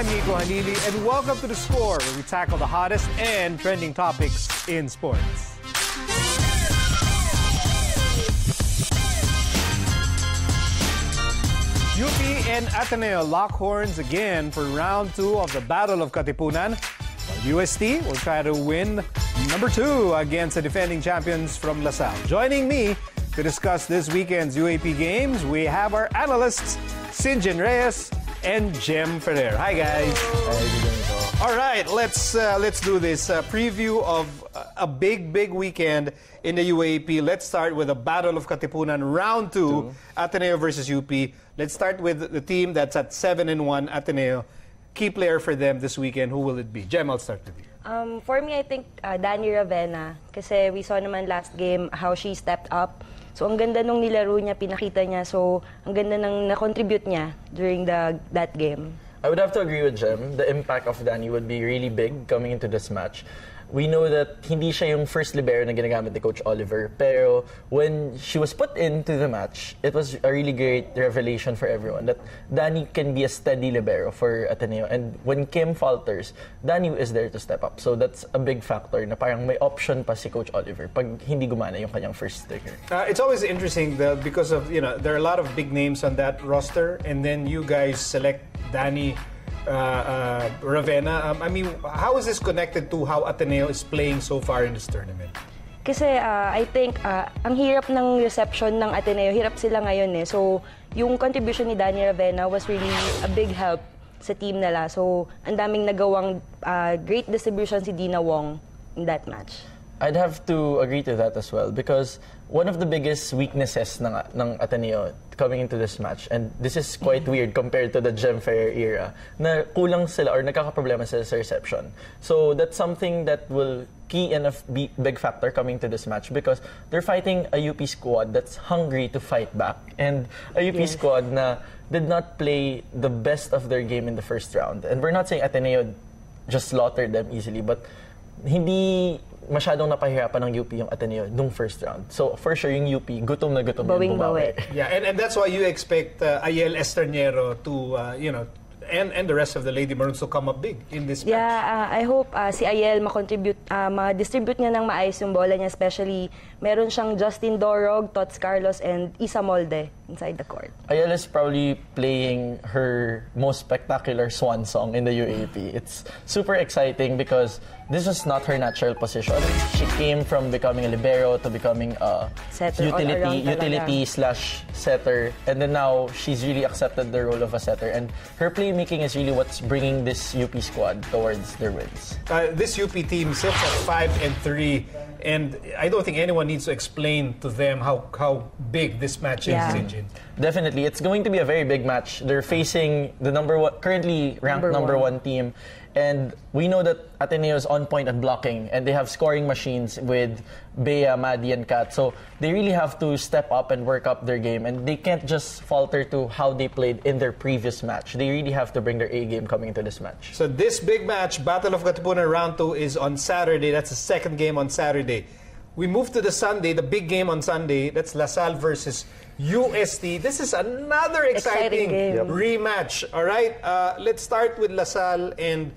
I'm Nico Hanili, and welcome to The Score, where we tackle the hottest and trending topics in sports. UP and Ateneo lock horns again for round 2 of the Battle of Katipunan. While UST will try to win number 2 against the defending champions from Salle. Joining me to discuss this weekend's UAAP games, we have our analysts, Jai Reyes and Jem Ferrer. Hi, guys. All right, let's do this preview of a big weekend in the UAAP. Let's start with the Battle of Katipunan, round 2, Ateneo versus UP. Let's start with the team that's at 7-1, Ateneo. Key player for them this weekend, who will it be? Jem, I'll start with you. For me, I think Dani Ravenna. Kasi we saw naman last game how she stepped up. So, ang ganda nung nilaro niya, pinakita niya. So, ang ganda nang na-contribute niya during that game. I would have to agree with Jem. The impact of Dani would be really big coming into this match. We know that hindi siya yung first libero na ginagamit ni Coach Oliver. Pero when she was put into the match, it was a really great revelation for everyone that Dani can be a steady libero for Ateneo. And when Kim falters, Dani is there to step up. So that's a big factor na parang may option pa si Coach Oliver pag hindi gumana yung kanyang first striker. It's always interesting because of, there are a lot of big names on that roster, and then you guys select Dani Ravenna. I mean, how is this connected to how Ateneo is playing so far in this tournament? Kasi I think ang hirap ng reception ng Ateneo, hirap sila ngayon eh. So, yung contribution ni Dani Ravenna was really a big help sa team nila. So, ang daming nagawang great distribution si Dina Wong in that match. I'd have to agree to that as well because one of the biggest weaknesses ng Ateneo coming into this match, and this is quite weird compared to the Jem Ferrer era, na kulang sila or nagkakaproblema sila sa reception. So that's something that will key and a big factor coming to this match because they're fighting a UP squad that's hungry to fight back, and a UP squad na did not play the best of their game in the first round. And we're not saying Ateneo just slaughtered them easily, but hindi masyadong napahirapan ng UP yung Ateneo nung first round. So, for sure, yung UP, gutom na gutom yung bumawi. Yeah, and that's why you expect Ayel Esternero to, and the rest of the Lady Maroons to come up big in this match. Yeah, I hope si Ayel ma-distribute niya ng maayos yung bola niya, especially meron siyang Justin Dorog, Tots Carlos, and Isa Molde inside the court. Ayel is probably playing her most spectacular swan song in the UAAP. It's super exciting because this was not her natural position. She came from becoming a libero to becoming a utility/setter, and then now she's really accepted the role of a setter. And her playmaking is really what's bringing this UP squad towards their wins. This UP team sits at 5-3, and I don't think anyone needs to explain to them how big this match is. Definitely, it's going to be a very big match. They're facing the currently ranked number one team. And we know that Ateneo is on point at blocking, and they have scoring machines with Bea, Maddie, and Kat. So they really have to step up and work up their game, and they can't just falter to how they played in their previous match. They really have to bring their A game coming into this match. So this big match, Battle of Katipunan round 2, is on Saturday. That's the second game on Saturday. We move to the Sunday, the big game on Sunday. That's Salle versus UST. This is another exciting rematch. All right, let's start with Salle and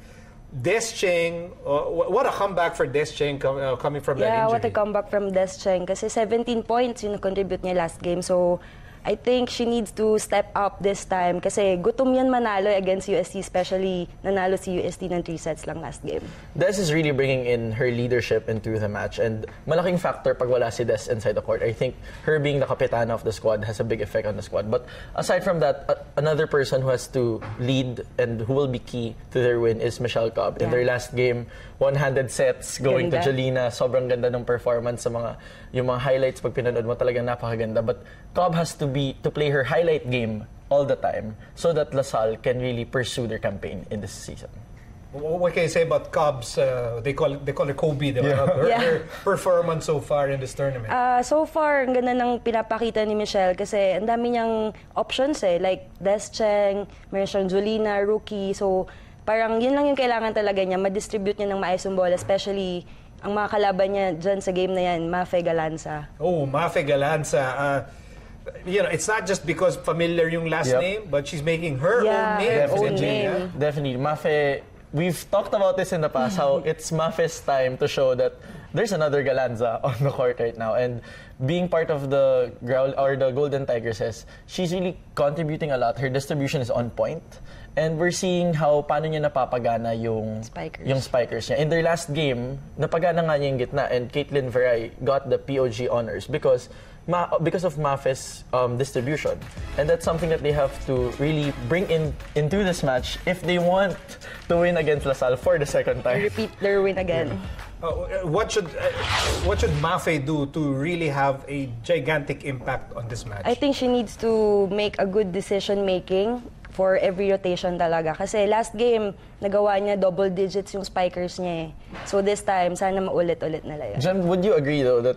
Des Cheng. What a comeback for Des Cheng coming from that injury. Yeah, what a comeback from Des Cheng. Kasi 17 points yung contribute niya last game. So, I think she needs to step up this time kasi gutom yan manalo against UST, especially nanalo si UST ng 3 sets lang last game. Des is really bringing in her leadership into the match, and malaking factor pag wala si Des inside the court. I think her being the kapitana of the squad has a big effect on the squad. But aside from that, another person who has to lead and who will be key to their win is Michelle Cobb. In their last game, one-handed sets going to Jolina. Sobrang ganda ng performance sa yung mga highlights pag pinanood mo, talagang napakaganda. But Cobb has to play her highlight game all the time so that Salle can really pursue their campaign in this season. What can you say about Cobb's, they call her Kobe, her performance so far in this tournament? So far, ang ganda ng pinapakita ni Michelle kasi ang dami niyang options like Des Cheng, meron siyang Jolina, rookie. So parang yun lang yung kailangan talaga niya, ma-distribute niya ng maayos yung bola, especially ang mga kalaban niya dyan sa game na yan, Mafe Galanza. Oh, Mafe Galanza. it's not just because familiar yung last name, but she's making her own name. Her own Definitely. name. Definitely. Mafe, we've talked about this in the past, how it's Mafe's time to show that there's another Galanza on the court right now. And being part of the the Golden Tigresses, she's really contributing a lot. Her distribution is on point. And we're seeing how paano niya napapagana yung spikers niya. In their last game, napagana nga niya yung gitna, and Caitlin Veray got the POG honors because of Mafe's distribution. And that's something that they have to really bring into this match if they want to win against LaSalle for the second time. Repeat their win again. What should Mafe do to really have a gigantic impact on this match? I think she needs to make a good decision making for every rotation talaga. Kasi last game, nagawa niya double digits yung spikers niya eh. So this time, sana maulit-ulit nila yun. Jem, would you agree though that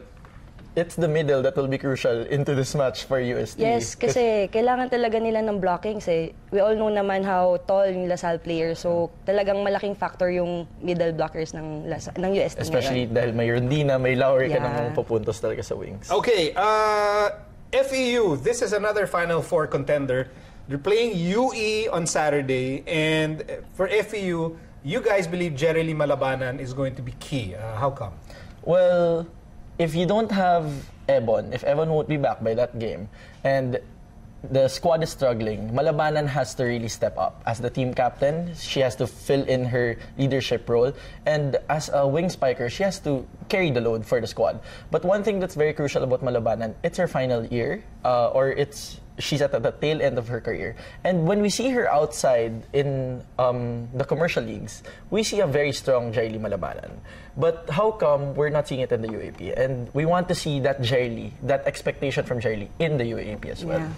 it's the middle that will be crucial into this match for UST? Yes, kasi kailangan talaga nila ng blockings eh. We all know naman how tall yung LaSalle players. So talagang malaking factor yung middle blockers ng UST. Especially dahil may Rondina, may Lowry ka namang pupuntos talaga sa wings. Okay, FEU, this is another Final Four contender. They're playing UE on Saturday, and for FEU, you guys believe Jerely Malabanan is going to be key. How come? Well, if you don't have Ebon, if Ebon won't be back by that game, and the squad is struggling, Malabanan has to really step up. As the team captain, she has to fill in her leadership role, and as a wing spiker, she has to carry the load for the squad. But one thing that's very crucial about Malabanan, it's her final year, she's at the tail end of her career. And when we see her outside in the commercial leagues, we see a very strong Jerely Malabanan. But how come we're not seeing it in the UAP? And we want to see that Jerely, that expectation from Jerely in the UAP as well. Yeah.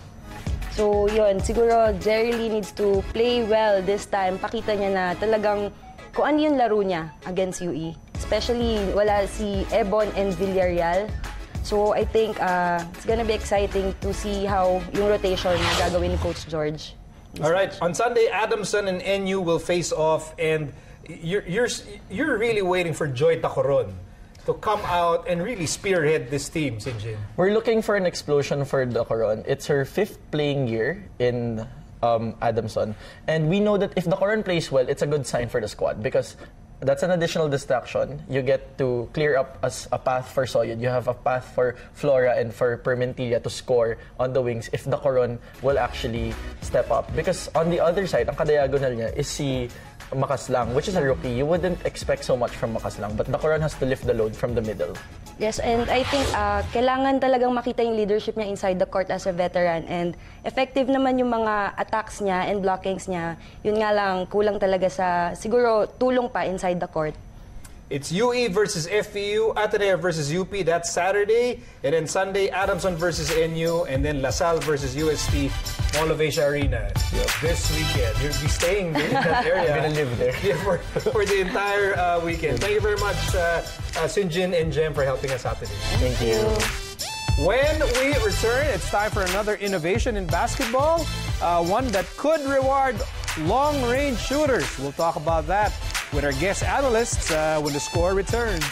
So yun, siguro Jerely needs to play well this time. Pakita niya na talagang kung ano yung laro niya against UE. Especially wala si Ebon and Villarreal. So I think it's gonna be exciting to see how yung rotation na gagawin ni Coach George. All right, on Sunday, Adamson and NU will face off, and you're really waiting for Joy Tacoron to come out and really spearhead this team, Sinjin. We're looking for an explosion for Tacoron. It's her 5th playing year in Adamson, and we know that if Tacoron plays well, it's a good sign for the squad because that's an additional distraction. You get to clear up as a path for Soyud. You have a path for Flora and for Permentilla to score on the wings if the Coron will actually step up. Because on the other side, ang kadiagonal niya is si Makaslang, which is a rookie. You wouldn't expect so much from Makaslang, but the Coron has to lift the load from the middle. Yes, and I think kailangan talagang makita yung leadership niya inside the court as a veteran, and effective naman yung mga attacks niya and blockings niya. Yun nga lang, kulang talaga sa, siguro, tulong pa inside the court. It's UE versus FEU, Ateneo versus UP, that's Saturday. And then Sunday, Adamson versus NU, and then LaSalle versus UST, Mall of Asia Arena. This weekend. You'll be staying in that area. I'm gonna live there. Yeah, for the entire weekend. Thank you very much, Sinjin and Jem, for helping us out today. Thank you. When we return, it's time for another innovation in basketball, one that could reward long-range shooters. We'll talk about that with our guest analysts when the score returns.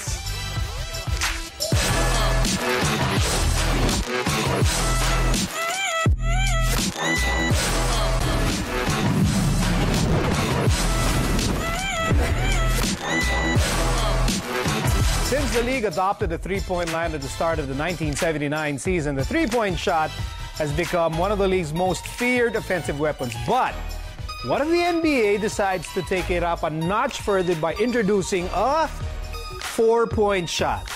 Since the league adopted the three-point line at the start of the 1979 season, the three-point shot has become one of the league's most feared offensive weapons. But what if the NBA decides to take it up a notch further by introducing a four-point shot?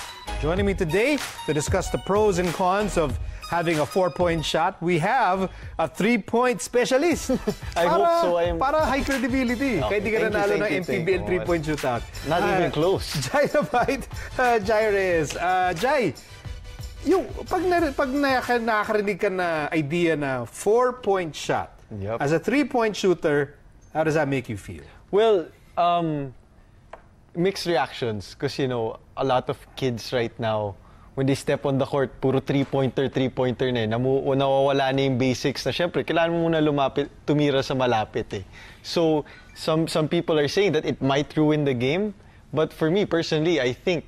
Joining me today to discuss the pros and cons of having a four-point shot, we have a three-point specialist. I hope so. Para high credibility. Kaya di ka nanalo ng MPBL three-point shootout. Not even close. Jai Reyes. Jai, yung pag nakakarinig ka na idea na four-point shot, as a three-point shooter, how does that make you feel? Well, mixed reactions. Because, you know, a lot of kids right now, when they step on the court, puro three-pointer na eh. Nawawala na yung basics na syempre, kailangan mo muna tumira sa malapit eh. So, some people are saying that it might ruin the game. But for me, personally, I think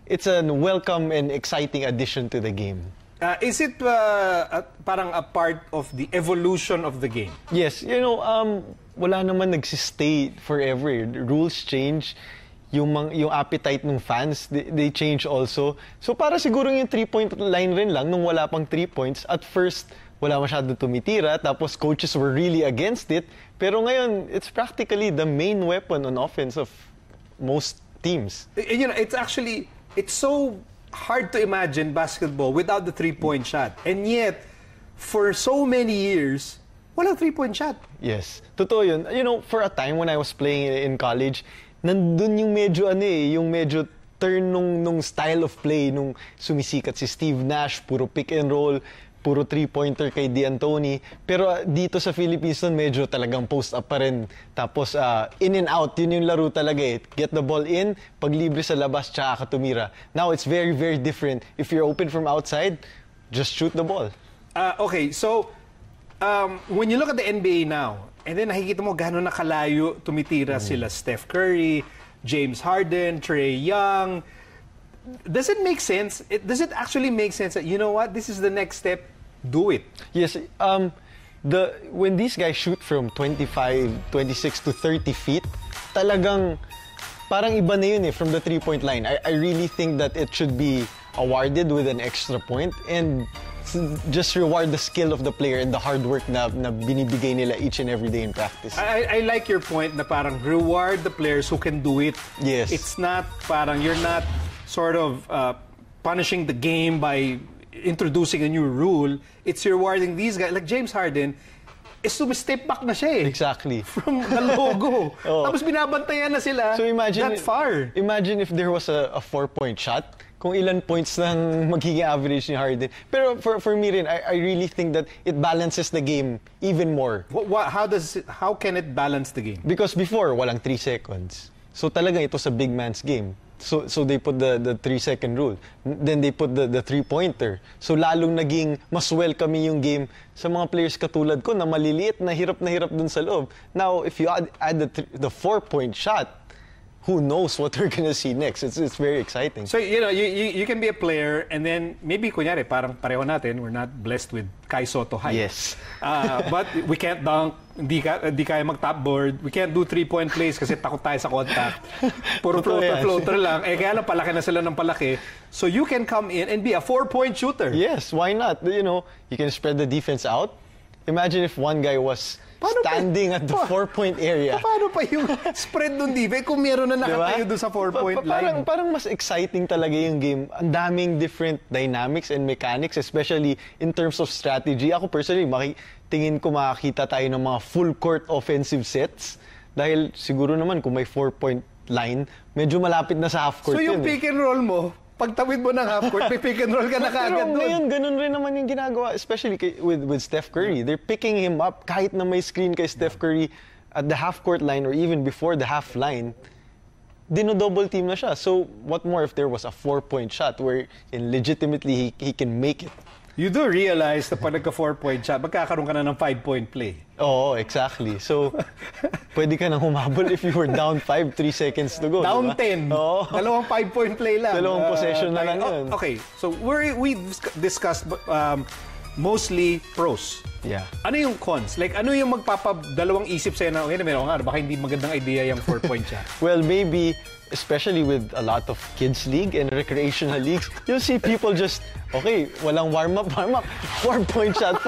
it's a welcome and exciting addition to the game. Is it parang a part of the evolution of the game? Yes, wala naman nagsistay forever. Rules change. Yung appetite ng fans, they change also. So para siguro yung 3-point line rin lang, nung wala pang 3 points, at first, wala masyado tumitira, tapos coaches were really against it. Pero ngayon, it's practically the main weapon on offense of most teams. It's so hard to imagine basketball without the 3-point shot. And yet, for so many years, walang 3-point shot. Yes. Totoo yun. For a time when I was playing in college, nandun yung medyo turn nung style of play, nung sumisikat si Steve Nash, puro pick and roll, puro 3-pointer kay D'Antoni. Pero dito sa Philippines nun, medyo talagang post-up pa rin. Tapos in and out, yun yung laro talaga eh. Get the ball in, pag libre sa labas, tsaka ka tumira. Now, it's very, very different. If you're open from outside, just shoot the ball. Okay, so when you look at the NBA now, and then nakikita mo gano'n nakalayo tumitira sila Steph Curry, James Harden, Trae Young. Does it make sense? Does it actually make sense that, you know what, this is the next step, do it? Yes. When these guys shoot from 25, 26 to 30 feet, talagang parang iba na yun from the 3-point line. I really think that it should be awarded with an extra point and just reward the skill of the player and the hard work na binibigay nila each and every day in practice. I like your point na parang reward the players who can do it. Yes. It's not parang you're not sort of punishing the game by introducing a new rule. It's rewarding these guys. Like James Harden, step back na siya eh. Exactly. From the logo. Tapos binabantayan na sila so imagine, that far. Imagine if there was a 4-point shot, kung ilan points lang magiging average ni Harden. Pero for me rin, I really think that it balances the game even more. How can it balance the game? Because before, walang 3 seconds. So talagang ito sa big man's game. So they put the 3-second rule. Then they put the 3-pointer. So lalong naging mas welcoming yung game sa mga players katulad ko na maliliit, na hirap dun sa loob. Now, if you add the 4-point shot, who knows what we're gonna see next? It's very exciting. So you can be a player and then maybe kunyari parang pareho natin, we're not blessed with Kai Soto height. Yes. But we can't dunk, di kaya mag-top board, we can't do 3-point plays kasi takot tayo sa contact. Puro floater lang. Kaya lang palaki na sila ng palaki. So you can come in and be a 4-point shooter. Yes, why not? You can spread the defense out. Imagine if one guy was standing at the 4-point area. Paano pa yung spread ng defense kung meron na nakatayo doon sa 4-point line? Parang mas exciting talaga yung game. Ang daming different dynamics and mechanics, especially in terms of strategy. Ako personally, tingin ko makakita tayo ng mga full-court offensive sets. Dahil siguro naman kung may 4-point line, medyo malapit na sa half-court So yun. yung pick and roll mo, pagtawid mo ng half-court, may pick and roll ka na kaagad doon. Ngayon, ganun rin naman yung ginagawa, especially with Steph Curry. They're picking him up kahit na may screen kay Steph Curry at the half-court line or even before the half line, dino-double team na siya. So, what more if there was a 4-point shot where legitimately he can make it? You do realize na pag nagka 4-point shot, magkakaroon ka na ng 5-point play. Oo, exactly. So, pwede ka nang humabol if you were down 5, 3 seconds to go. Down diba? 10. Oo. Dalawang 5-point play lang. Dalawang possession na lang yun. Okay, so we discussed mostly pros. Yeah. Ano yung cons? Like, ano yung magpapadalawang isip sa'yo na, meron nga, baka hindi magandang idea yung 4-point shot? Well, maybe, especially with a lot of kids league and recreational leagues, you'll see people just, okay, walang warm-up, 4-point shot,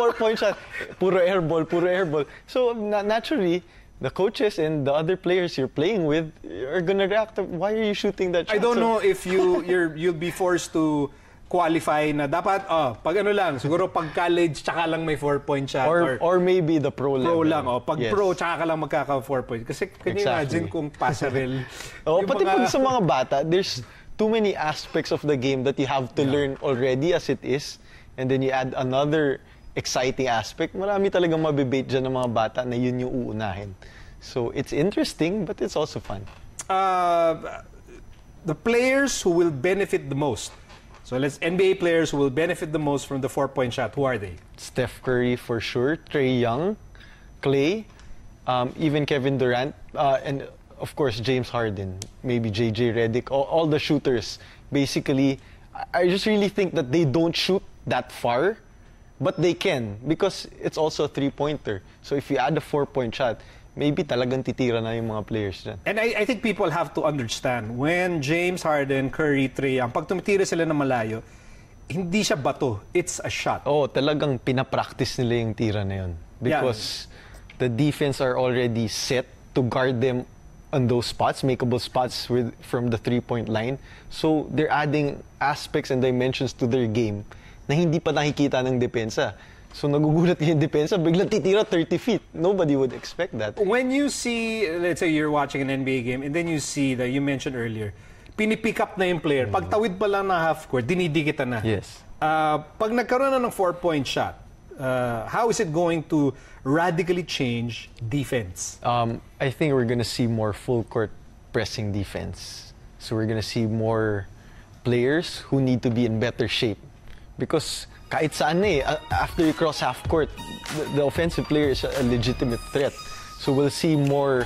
puro airball. So, naturally, the coaches and the other players you're playing with are gonna react, why are you shooting that shot? I don't know if you'll be forced to qualify na dapat, pag ano lang, siguro pag college, tsaka lang may 4-point shot. Or maybe the pro level. Pro lang, pag yes. Pro, tsaka ka lang magkaka 4-point. Kasi can you imagine kung passerelle? Pati pag sa mga bata, there's too many aspects of the game that you have to learn already as it is. And then you add another exciting aspect. Marami talagang mabibate dyan ng mga bata na yun yung uunahin. So it's interesting, but it's also fun. The players who will benefit the most. So NBA players who will benefit the most from the 4-point shot, who are they? Steph Curry for sure, Trae Young, Klay, even Kevin Durant, and of course James Harden, maybe JJ Redick, all the shooters. Basically, I just really think that they don't shoot that far, but they can because it's also a three-pointer. So if you add a 4-point shot, maybe talagang titira na yung mga players dyan. And I think people have to understand, when James Harden, Curry, Trae Young, pag tumitira sila ng malayo, hindi siya bato, it's a shot. Oh, talagang pinapractice nila yung tira na yun. Because the defense are already set to guard them on those spots, makeable spots from the three-point line. So they're adding aspects and dimensions to their game na hindi pa nakikita ng depensa. So nagugulat yung depensa, biglang titira 30 feet. Nobody would expect that. When you see, let's say you're watching an NBA game and then you see that you mentioned earlier, pinipick up na yung player. Pag tawid pa lang na half court, dinidikita na. Yes. Pag nagkaroon na ng 4-point shot, how is it going to radically change defense? I think we're gonna see more full court pressing defense. So we're gonna see more players who need to be in better shape. Because kahit saan after you cross half court, the offensive player is a legitimate threat. So we'll see more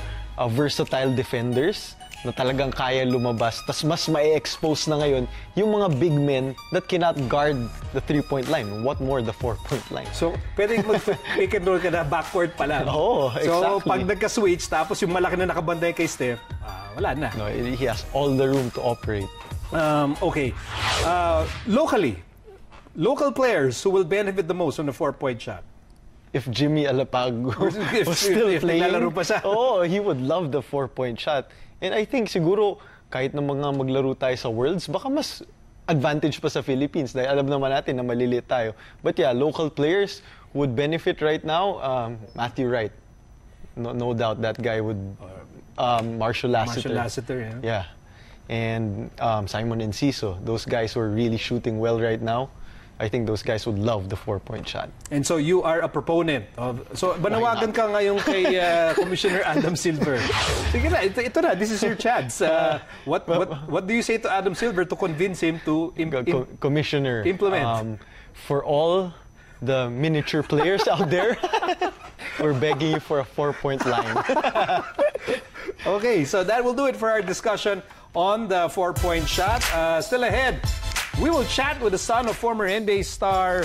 versatile defenders na talagang kaya lumabas. Tas mas ma-expose na ngayon yung mga big men that cannot guard the 3-point line. What more the 4-point line? So, pwedeng mag-pick and roll ka na backcourt pa lang. Oo, exactly. So, pag nagka-switch, tapos yung malaki na nakabantay kay Steph, wala na. No, he has all the room to operate. Okay. Locally, local players who will benefit the most on the 4-point shot. If Jimmy Alapag was still playing, pa siya. he would love the 4-point shot. And I think siguro kahit na mga maglaro tayo sa Worlds, baka mas advantage pa sa Philippines dahil alam naman natin na maliliit tayo. But yeah, local players would benefit right now. Matthew Wright, no doubt that guy would. Marshall Lassiter. Yeah. And Simon Enciso, those guys who are really shooting well right now. I think those guys would love the 4-point shot. And so you are a proponent of... So, banawagan ka ngayon kay Commissioner Adam Silver. Sige na, ito na, this is your chance. What do you say to Adam Silver to convince him to Commissioner, implement? For all the miniature players out there, we're begging you for a 4-point line. Okay, so that will do it for our discussion on the 4-point shot. Still ahead, we will chat with the son of former NBA star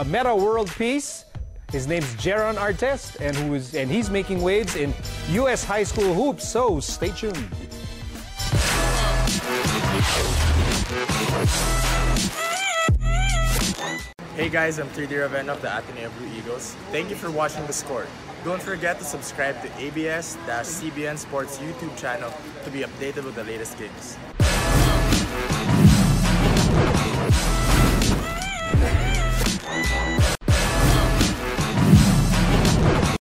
Meta World Peace. His name's Jeron Artest, and he's making waves in U.S. high school hoops. So stay tuned. Hey guys, I'm 3D Ravenna of the Ateneo Blue Eagles. Thank you for watching The Score. Don't forget to subscribe to ABS-CBN Sports YouTube channel to be updated with the latest games.